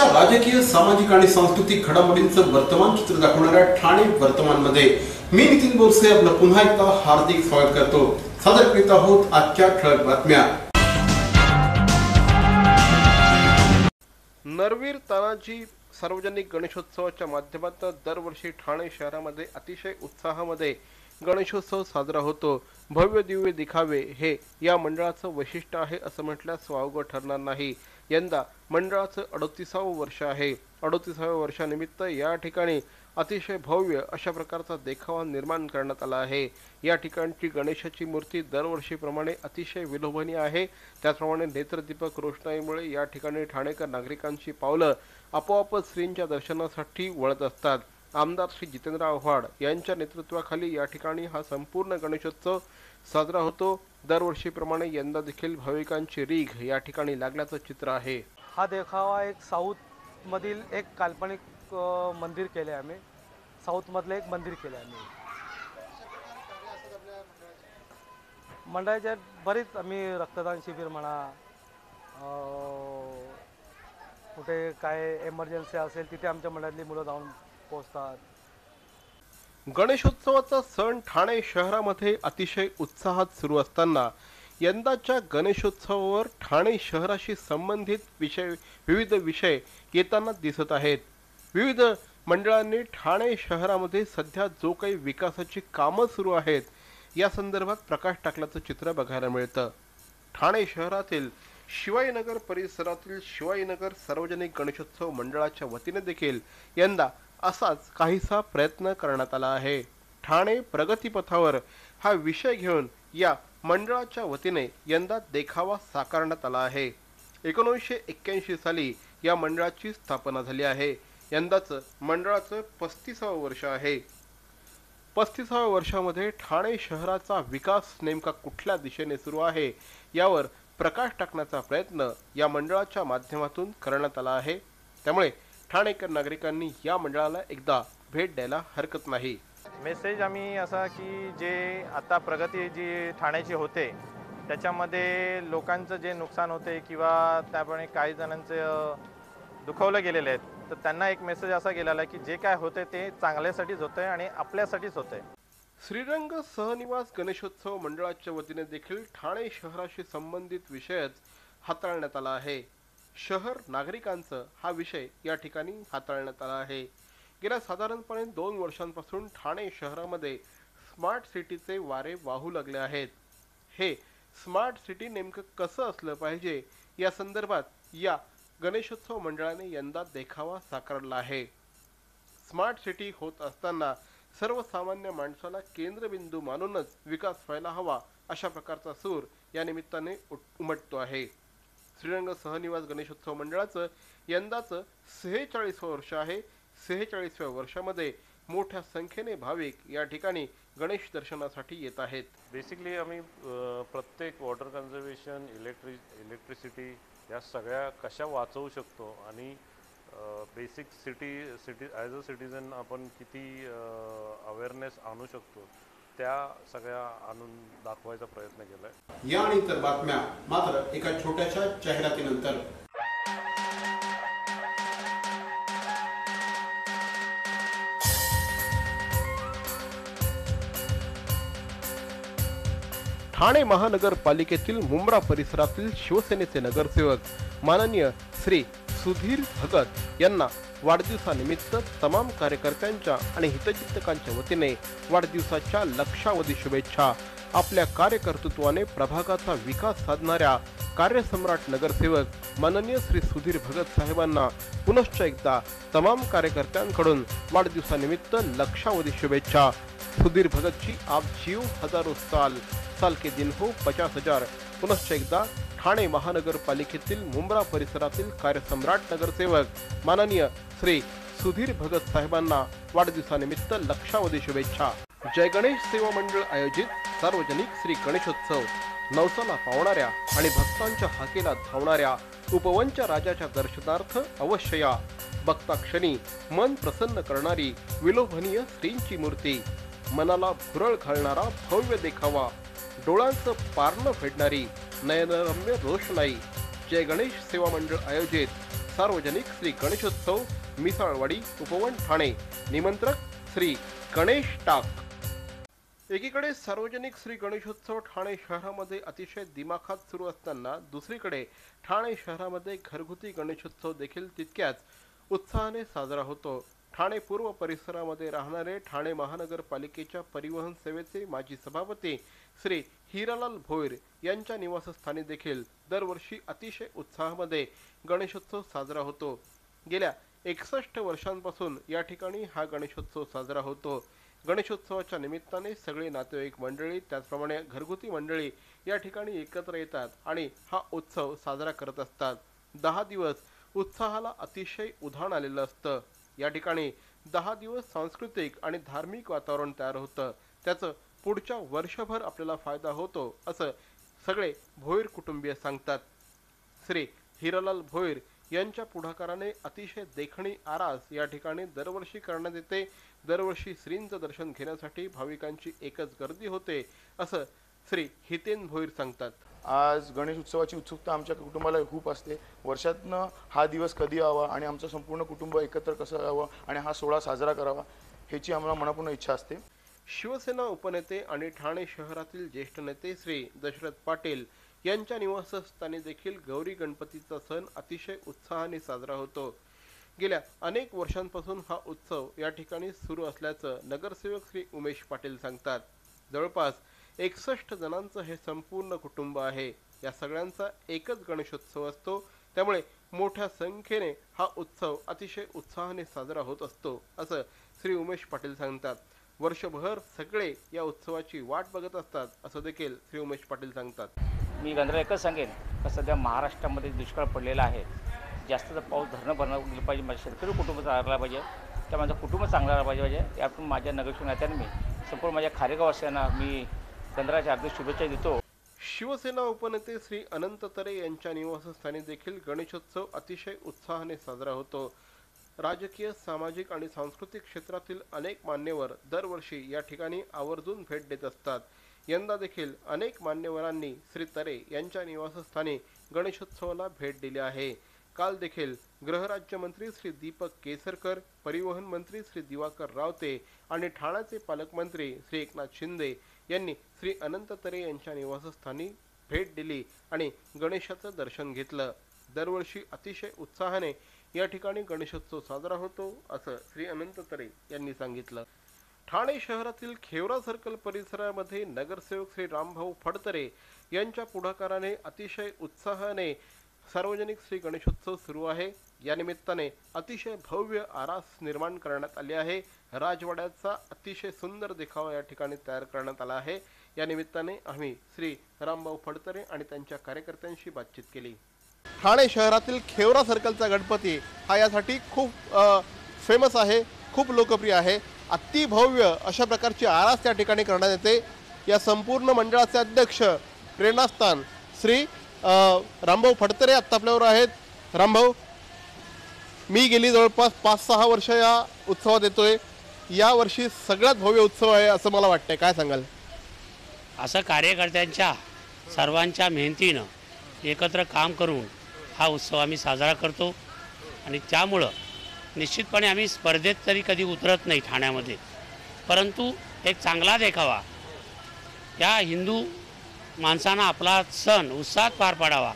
ठाण्याच्या राजकीय, सामाजिक आणि सांस्कृतिक घडामोडींचं वर्तमान चित्र दाखवणाऱ्या ठाणे वर्तमानमध्ये मी नितीन बोरसे आपलं पुन्हा एकदा हार्दिक स्वागत करतो। सादर करीत आहोत आजच्या ठळक बातम्या। नरवीर तानाजी सार्वजनिक गणेशोत्सवाच्या माध्यमातून दरवर्षी ठाणे शहरामध्ये अतिशय उत्साहामध्ये गणेशोत्सव साजरा होतो। भव्य दिव्य दिखावे हे या मंडळाचं वैशिष्ट्य आहे असं म्हटल्यास वावगं ठरणार नाही। यंदा मंडळाचं 38वं वर्ष आहे। 38व्या वर्षानिमित्त या ठिकाणी अतिशय भव्य अशा प्रकारचा देखावा निर्माण करण्यात आला आहे। या ठिकाणची गणेशाची मूर्ती दरवर्षीप्रमाणे अतिशय विलोभनीय आहे। त्याचप्रमाणे नेत्रदीपक रोषणाईमुळे या ठिकाणी ठाणेकर नागरिकांची पावलं आपोआपच श्रींच्या दर्शनासाठी वळत असतात। आमदार श्री जितेंद्र आव्हाड यांच्या नेतृत्वाखाली या ठिकाणी हा संपूर्ण गणेशोत्सव साजरा होतो। दरवर्षीप्रमाणे यंदा देखील भाविकांची रीघ या ठिकाणी लागल्याचं चित्र आहे। हा देखावा एक साऊथ मधील एक काल्पनिक मंदिर केले आम्ही, साऊथ मधले एक मंदिर केले आम्ही। मंडळाच्या बरीच आम्ही रक्तदान शिबिर म्हणा, कुठे काय इमर्जन्सी असेल तिथे आमच्या मंडळातली मुलं जाऊन पोहोचतात। गणेशोत्सवाचा सण ठाणे शहरामध्ये अतिशय उत्साहात सुरू असताना यंदाच्या गणेशोत्सवावर ठाणे शहराशी संबंधित विविध विषय येताना दिसत आहेत। विविध मंडळांनी ठाणे शहरामध्ये सध्या जो काही विकासाची कामं सुरू आहेत या संदर्भात प्रकाश टाकल्याचं चित्र बघायला मिळतं। ठाणे शहरातील शिवाजीनगर परिसरातील शिवाजीनगर सार्वजनिक गणेशोत्सव मंडळाच्या वतीने देखील यंदा असाच काहीसा प्रयत्न करण्यात आला आहे। ठाणे प्रगतीपथावर हा विषय घेऊन या मंडळाच्या वतीने यंदा देखावा साकारण्यात आला आहे। 1981 साली या मंडळाची स्थापना झाली आहे। यंदाचं मंडळाचं 35वं वर्ष आहे। 35व्या वर्षामध्ये ठाणे शहराचा विकास नेमका कुठल्या दिशेने सुरू आहे यावर प्रकाश टाकण्याचा प्रयत्न या मंडळाच्या माध्यमातून करण्यात आला आहे। त्यामुळे ठाणेकर नागरिकांनी या मंडळाला एकदा भेट द्यायला हरकत नाही। मेसेज आम्ही असा की जे आता प्रगती जी ठाण्याची होते त्याच्यामध्ये लोकांचं जे नुकसान होते किंवा त्याप्रमाणे काही जणांचं दुखावलं गेलेले आहेत, तर त्यांना एक मेसेज असा गेलेला आहे की जे काय होते ते चांगल्यासाठीच होतंय आणि आपल्यासाठीच होतंय। श्रीरंग सहनिवास गणेशोत्सव मंडळाच्या वतीने देखील ठाणे शहराशी संबंधित विषयच हाताळण्यात आला आहे। शहर नागरिकांचं हा विषय या ठिकाणी हाताळण्यात आला आहे। गेल्या साधारणपणे 2 वर्षांपासून ठाणे शहरामध्ये स्मार्ट सिटीचे वारे वाहू लागले आहेत। हे स्मार्ट सिटी नेमकं कसं असलं पाहिजे या संदर्भात या गणेशोत्सव मंडळाने यंदा देखावा साकारला आहे। स्मार्ट सिटी होत असताना सर्वसामान्य माणसाला केंद्रबिंदू मानूनच विकास व्हायला हवा अशा प्रकारचा सूर या निमित्ताने उमटतो आहे। श्रीरंग सहनिवास गणेशोत्सव मंडळाचं यंदाचं 46वं वर्ष आहे। 46व्या वर्षामध्ये मोठ्या संख्येने भाविक या ठिकाणी गणेश दर्शनासाठी येत आहेत। बेसिकली आम्ही प्रत्येक वॉटर कन्झर्वेशन, इलेक्ट्रिसिटी या सगळ्या कशा वाचवू शकतो आणि basic city as a citizen आपण किती अवेअरनेस आणू शकतो त्या सगळ्या आणून दाखवायचा प्रयत्न केलाय। या आणि इतर बातम्या मात्र एका छोट्याशा जाहिरातीनंतर। ठाणे महानगरपालिकेतील मुंब्रा परिसरातील शिवसेनेचे नगरसेवक माननीय श्री सुधीर भगत यांना वाढदिवसानिमित्त तमाम कार्यकर्त्यांच्या आणि हितचिंतकांच्या वतीने वाढदिवसाच्या लक्षावधी शुभेच्छा। आपल्या कार्यकर्तृत्वाने प्रभागाचा विकास साधणाऱ्या कार्यसम्राट नगरसेवक माननीय श्री सुधीर भगत साहेबांना पुनश्च एकदा तमाम कार्यकर्त्यांकडून वाढदिवसानिमित्त लक्षावधी शुभेच्छा। सुधीर भगत जी आप जियो हजारों साल के दिन हो 50,000। पुनश्च एकदा ठाणे महानगरपालिकेतील मुंब्रा परिसरातील कार्यसम्राट नगरसेवक माननीय श्री सुधीर भगत साहेबांना वाढदिवसानिमित्त लक्षावधी शुभेच्छा। जय गणेश सेवा मंडळ आयोजित सार्वजनिक श्री गणेशोत्सव नवसाला पावणाऱ्या आणि भक्तांच्या हाकेला धावणाऱ्या उपवंच राजाच्या दर्शनार्थ अवश्य या। बघता क्षणी मन प्रसन्न करणारी विलोभनीय श्रींची मूर्ती, मनाला भुरळ घालणारा भव्य देखावा, डोळ्यांचं पारणं फेडणारी नयनरम्य रोषणाई। जय गणेश सेवा मंडळ आयोजित सार्वजनिक श्री गणेशोत्सव मिसाळवाडी उपवन ठाणे। निमंत्रक श्री गणेश टाक। एकीकडे सार्वजनिक श्री गणेशोत्सव ठाणे शहरामध्ये अतिशय दिमाखात सुरू असताना दुसरीकडे ठाणे शहरामध्ये घरगुती गणेशोत्सव देखील तितक्याच उत्साहाने साजरा होतो। ठाणे पूर्व परिसरामध्ये राहणारे ठाणे महानगरपालिकेच्या परिवहन सेवेचे माजी सभापती श्री हिरालाल भोईर यांच्या निवासस्थानी देखील दरवर्षी अतिशय उत्साहामध्ये गणेशोत्सव साजरा होतो। गेल्या 61 वर्षांपासून या ठिकाणी हा गणेशोत्सव साजरा होतो। गणेशोत्सवाच्या निमित्ताने सगळे नातेवाईक मंडळी त्याचप्रमाणे घरगुती मंडळी या ठिकाणी एकत्र येतात आणि हा उत्सव साजरा करत असतात। 10 दिवस उत्साहाला अतिशय उधाण आलेलं असतं। या ठिकाणी 10 दिवस सांस्कृतिक आणि धार्मिक वातावरण तयार होतं। त्याचं पुढच्या वर्षभर आपल्याला फायदा होतो असं सगळे भोईर कुटुंबीय सांगतात। श्री हिरालाल भोईर यांच्या पुढाकाराने अतिशय देखणी आरास या ठिकाणी दरवर्षी करण्यात येते। दरवर्षी श्रींचं दर्शन घेण्यासाठी भाविकांची एकच गर्दी होते असं श्री हितेन भोईर सांगतात। आज गणेश उत्सवाची उत्सुकता आमच्या कुटुंबाला खूप असते। वर्षातनं हा दिवस कधी यावा आणि आमचं संपूर्ण कुटुंब एकत्र कसं यावं आणि हा सोहळा साजरा करावा ह्याची आम्हाला मनापूर्ण इच्छा असते। शिवसेना उपनेते आणि ठाणे शहरातील ज्येष्ठ नेते श्री दशरथ पाटील यांच्या निवासस्थानी देखील गौरी गणपतीचा सण अतिशय उत्साहाने साजरा होतो। गेल्या अनेक वर्षांपासून हा उत्सव या ठिकाणी सुरू असल्याचं नगरसेवक श्री उमेश पाटील सांगतात। जवळपास 61 जणांचं हे संपूर्ण कुटुंब आहे। या सगळ्यांचा एकच गणेशोत्सव असतो, त्यामुळे मोठ्या संख्येने हा उत्सव अतिशय उत्साहाने साजरा होत असतो असं श्री उमेश पाटील सांगतात। वर्षभर सगळे या उत्सवाची वाट बघत असतात असं देखील श्री उमेश पाटील सांगतात। मी गंधर्व एकच सांगेन की सध्या महाराष्ट्रामध्ये दुष्काळ पडलेला आहे। जास्त पाऊस धरणं भरणं गेलं पाहिजे, माझं शेतकरी कुटुंब चालला पाहिजे, त्या माझं कुटुंब चांगलं राहिलं पाहिजे। यातून माझ्या नगरसेवक नेत्यांनी मी संपूर्ण माझ्या खारेगाववासियांना मी गंधर्वाच्या हार्दिक शुभेच्छा देतो। शिवसेना उपनेते श्री अनंत तरे यांच्या निवासस्थानी देखील गणेशोत्सव अतिशय उत्साहाने साजरा होतो। राजकीय, सामाजिक आणि सांस्कृतिक क्षेत्रातील अनेक मान्यवर दरवर्षी या ठिकाणी आवर्जून भेट देत असतात। यंदा देखील अनेक मान्यवरांनी श्री तरे यांच्या निवासस्थानी गणेशोत्सवाला भेट दिली आहे। काल देखील गृहराज्यमंत्री श्री दीपक केसरकर, परिवहन मंत्री श्री दिवाकर रावते आणि ठाण्याचे पालकमंत्री श्री एकनाथ शिंदे यांनी श्री अनंत तरे यांच्या निवासस्थानी भेट दिली आणि गणेशाचं दर्शन घेतलं। दरवर्षी अतिशय उत्साहाने या ठिकाणी गणेशोत्सव साजरा होतो असं श्री अनंत तरे यांनी सांगितलं। ठाणे शहरातील खेवरा सर्कल परिसरामध्ये नगरसेवक श्री रामभाऊ फडतरे यांच्या पुढाकाराने अतिशय उत्साहाने सार्वजनिक श्री गणेशोत्सव सुरू आहे। या निमित्ताने अतिशय भव्य आरास निर्माण करण्यात आली आहे। राजवाड्याचा अतिशय सुंदर देखावा या ठिकाणी तयार करण्यात आला आहे। या निमित्ताने आम्ही श्री रामभाऊ फडतरे आणि त्यांच्या कार्यकर्त्यांशी बातचीत केली। ठाणे शहरातील खेवरा सर्कलचा गणपती हा यासाठी खूप फेमस आहे, खूप लोकप्रिय आहे। अति भव्य अशा प्रकारची आरास या ठिकाणी करण्यात येते। या संपूर्ण मंडळाचे अध्यक्ष प्रेरणास्थान श्री रामभाऊ फडतरे आत्ता आपल्यावर आहेत। रामभाऊ, मी गेली जवळपास 5-6 वर्ष या उत्सवात येतोय। या वर्षी सगळ्यात भव्य उत्सव आहे असं मला वाटतंय, काय सांगाल? असं कार्यकर्त्यांच्या सर्वांच्या मेहनतीनं एकत्र काम करून हा उत्सव आम्ही साजरा करतो आणि त्यामुळं निश्चितपणे आम्ही स्पर्धेत तरी कधी उतरत नाही ठाण्यामध्ये, परंतु एक चांगला देखावा या हिंदू माणसांना आपला सण उत्साहात पार पाडावा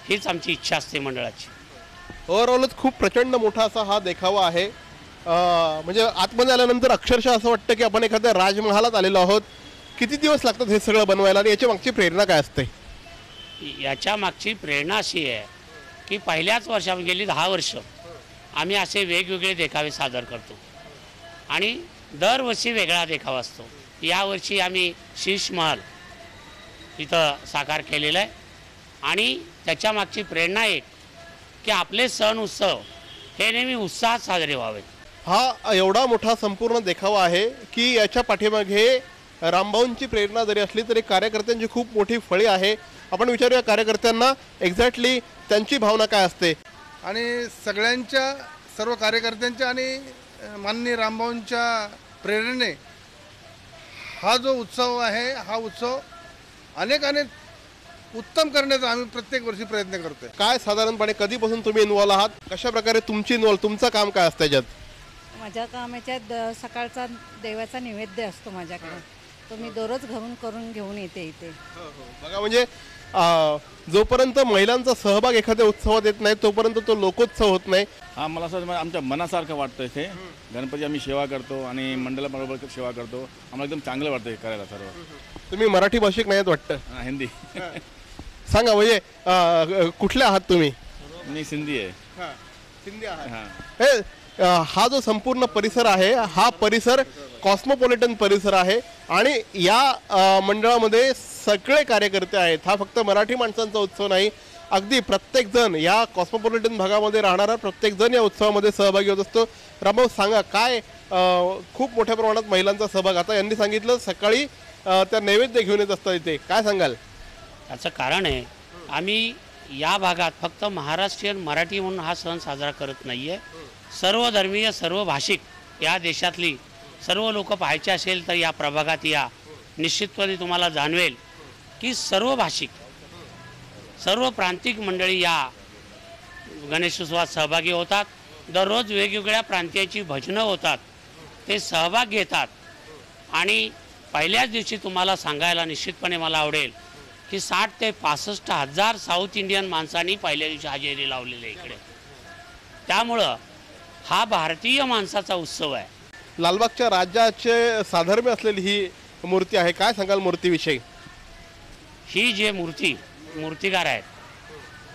हीच आमची इच्छा असते मंडळाची। ओव्हरऑलच खूप प्रचंड मोठा असा हा देखावा आहे। म्हणजे आतमध्ये आल्यानंतर अक्षरशः असं वाटतं की आपण एखाद्या राजमहालात आलेलो आहोत। किती दिवस लागतात हे सगळं बनवायला आणि याच्या मागची प्रेरणा काय असते? याच्या मागची प्रेरणा अशी आहे की पहिल्याच वर्षामध्ये गेली 10 वर्ष आम्ही असे वेगवेगळे देखावे सादर करतो आणि दरवर्षी वेगळा देखावा असतो। यावर्षी आम्ही शीश महल इथं साकार केलेलं आहे आणि त्याच्या मागची प्रेरणा एक की आपले सण उत्सव हे नेहमी उत्साहात साजरे व्हावेत। हा एवढा मोठा संपूर्ण देखावा आहे की याच्या पाठीमागे रामभाऊंची प्रेरणा जरी असली तरी कार्यकर्त्यांची खूप मोठी फळी आहे। आपण विचारूया कार्यकर्त्यांना एक्झॅक्टली त्यांची भावना काय असते। आणि सगळ्यांच्या सर्व कार्यकर्त्यांच्या आणि माननीय रामभाऊंच्या प्रेरणेने हा जो उत्सव आहे हा उत्सव अनेक उत्तम करण्याचा आम्ही प्रत्येक वर्षी प्रयत्न करतोय. काय साधारणपणे कधीपासून तुम्ही इन्व्हॉल्व आहात, कशा प्रकारे तुमची इन्व्हॉल्व, तुमचं काम काय असतं याच्यात? माझ्या कामाच्यात सकाळचा देवाचा नैवेद्य असतो माझ्याकडे, तो मी दररोज घरून करून घेऊन येते इथे. बघा म्हणजे जोपर्यंत महिलांचा सहभाग एखाद्या उत्सवात येत नाही तोपर्यंत तो लोकोत्सव होत नाही. हा, मला असं आमच्या मनासारखं वाटतं. इथे गणपती आम्ही सेवा करतो आणि मंडळाबरोबर सेवा करतो. आम्हाला एकदम चांगलं वाटतं हे करायला सर्व. तुम्ही मराठी भाषिक नाही वाटतं? हिंदी. सांगा म्हणजे कुठले आहात तुम्ही? मी सिंधी आहे. सिंधी आहात. हा जो संपूर्ण परिसर आहे हा परिसर कॉस्मोपॉलिटन परिसर आहे आणि या मंडळामध्ये सगळे कार्यकर्ते आहेत. हा फक्त मराठी माणसांचा उत्सव नाही, अगदी प्रत्येकजण या कॉस्मोपॉलिटन भागामध्ये राहणारा प्रत्येकजण या उत्सवामध्ये सहभागी होत असतो. रामभाऊ सांगा काय, खूप मोठ्या प्रमाणात महिलांचा सहभाग, आता यांनी सांगितलं सकाळी त्या नैवेद्य घेऊन येत असतात इथे, काय सांगाल? याचं कारण आहे आम्ही या भागात फक्त महाराष्ट्रीयन मराठी म्हणून हा सण साजरा करत नाही आहे. सर्व धर्मीय सर्व भाषिक या देशातली सर्व लोक पाहायचे असेल तर या प्रभागात या, निश्चितपणे तुम्हाला जाणवेल की सर्व भाषिक सर्व प्रांतिक मंडळी या गणेशोत्सवात सहभागी होतात. दररोज वेगवेगळ्या प्रांतीयाची भजनं होतात, ते सहभाग घेतात. आणि पहिल्याच दिवशी तुम्हाला सांगायला निश्चितपणे मला आवडेल की 60 ते 65 हजार साऊथ इंडियन माणसांनी पहिल्या दिवशी हजेरी लावलेली आहे इकडे. त्यामुळं हा भारतीय माणसाचा उत्सव आहे. लालबागच्या राजाचे साधर्म्य असलेली ही मूर्ती आहे, काय सांगाल मूर्तीविषयी? ही जे मूर्तिकार आहेत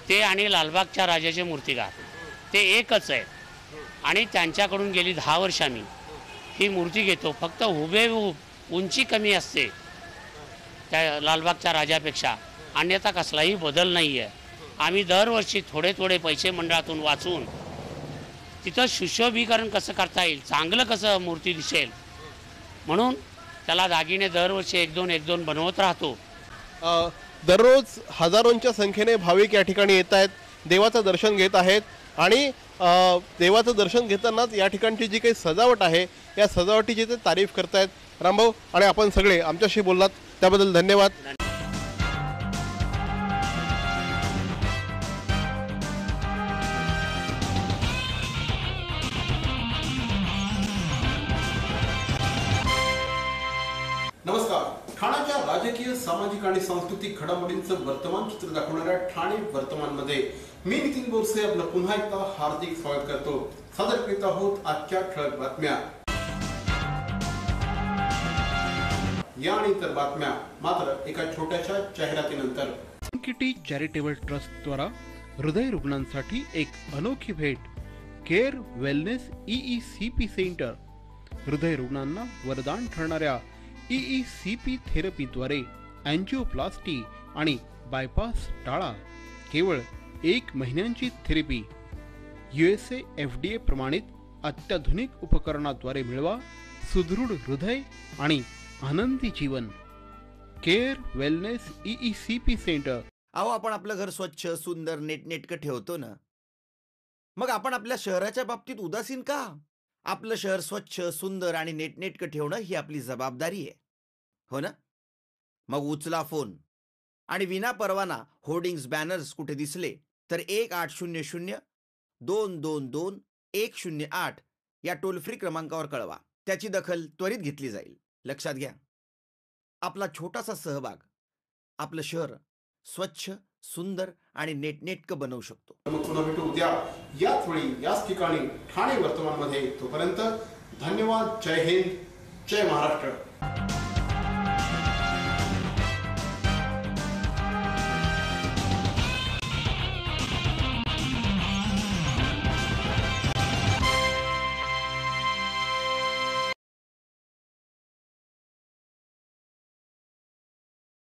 ते आणि लालबागच्या राजाचे मूर्तिकार ते एकच आहेत. आणि त्यांच्याकडून गेली 10 वर्ष आम्ही ही मूर्ती घेतो. फक्त हुबेहूब उंची कमी असते त्या लालबागच्या राजापेक्षा, अन्यथा कसलाही बदल नाही आहे. आम्ही दरवर्षी थोडे थोडे पैसे मंडळातून वाचून तिथं सुशोभीकरण कसं करता येईल, चांगलं कसं मूर्ती दिसेल म्हणून त्याला दागिने दरवर्षी एक दोन बनवत राहतो. दररोज हजारोंच्या संख्येने भाविक या ठिकाणी येत आहेत, देवाचं दर्शन घेत आहेत आणि देवाचं दर्शन घेतानाच या ठिकाणची जी काही सजावट आहे या सजावटीची ते तारीफ करतायत. रामभाऊ आणि आपण सगळे आमच्याशी बोललात त्याबद्दल धन्यवाद. नमस्कार. ठाण्याच्या राजकीय, सामाजिक आणि सांस्कृतिक घडामोडींचं वर्तमान चित्र दाखवणाऱ्या ठाणे वर्तमानमध्ये मी नितीन बोरसे आपलं पुन्हा एकदा हार्दिक स्वागत करतो. सादर करीत आहोत आजच्या ठळक बातम्या. या आणि इतर बातम्या मात्र एका छोट्याशा जाहिरातीनंतर. किटी चॅरिटेबल ट्रस्ट द्वारा हृदय रुग्णांसाठी एक अनोखी भेट, केअर वेलनेस EECP सेंटर. हृदय रुग्णांना वरदान ठरणाऱ्या EECP थेरपीद्वारे अँजिओप्लास्टी आणि बायपास टाळा. केवळ 1 महिन्यांची थेरपी. USA FDA प्रमाणित अत्याधुनिक उपकरणाद्वारे मिळवा सुदृढ हृदय आणि आनंदी जीवन. Care wellness EECP center. अहो, आपण आपलं घर स्वच्छ, सुंदर, नेटनेटकं ठेवतो ना, मग आपण आपल्या शहराच्या बाबतीत उदासीन का? आपलं शहर स्वच्छ, सुंदर आणि नेटनेटकं ठेवणं ही आपली जबाबदारी आहे, हो ना? मग उचला फोन आणि विना परवाना होर्डिंग्स, बॅनर्स कुठे दिसले तर 1800 222 108 या टोल फ्री क्रमांकावर कळवा. त्याची दखल त्वरित घेतली जाईल. लक्षात घ्या, आपला छोटासा सहभाग आपलं शहर स्वच्छ, सुंदर आणि नेटनेटकं बनवू शकतो. मग पुन्हा भेटू उद्या याच वेळी याच ठिकाणी ठाणे वर्तमानमध्ये. तोपर्यंत धन्यवाद. जय हिंद, जय महाराष्ट्र.